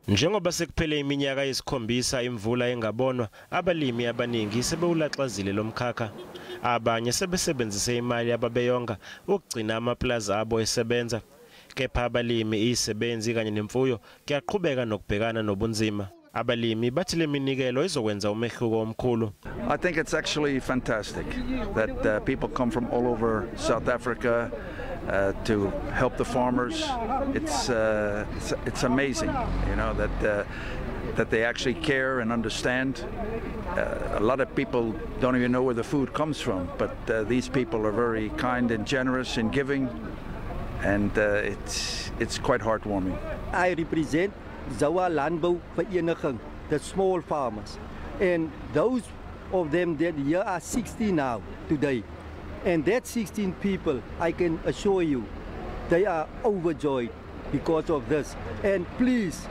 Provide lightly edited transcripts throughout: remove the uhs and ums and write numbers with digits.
Njengoba sekuphele iminyaka yesikhombisa imvula engabonwa, abalimi abaningi sebewulaxazile lomkhakha. Abanye sebesebenzise imali ababeyonga ukugcina amaplaza abo esebenza. Kepha abalimi, izisebenzi kanye nemfuyo kuyaqhubeka nokubhekana nobunzima. Abalimi bathi le minikelo izokwenza umehluko omkhulu. I think it's actually fantastic that people come from all over South Africa to help the farmers. It's amazing, you know, that they actually care and understand. A lot of people don't even know where the food comes from, but these people are very kind and generous in giving, and it's quite heartwarming. I represent Zawa Landbou Vereniging, the small farmers, and those of them that here are 60 now today, and that 16 people, I can assure you, they are overjoyed because of this. And please,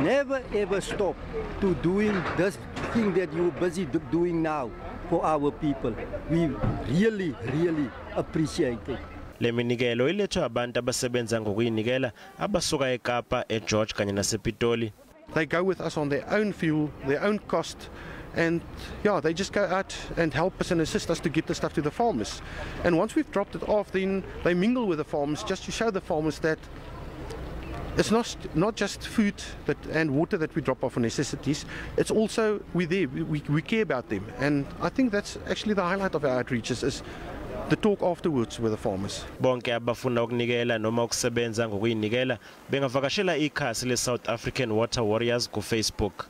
never ever stop to doing this thing that you're busy doing now for our people. We really, really appreciate it. Le minikelo ilethwa abantu abasebenza ngokuyinikela abasuka eKapa, eGeorge kanye nasePitoli. They go with us on their own fuel, their own cost, and yeah, they just go out and help us and assist us to get the stuff to the farmers. And once we've dropped it off, then they mingle with the farmers just to show the farmers that it's not just food and water that we drop off for necessities. It's also we're there, we care about them. And I think that's actually the highlight of our outreaches is the talk afterwards with the farmers. Bonke abafuna ukunikela noma ukusebenza ngokuyinikela bengavakashela ikhasi le South African Water Warriors ku Facebook.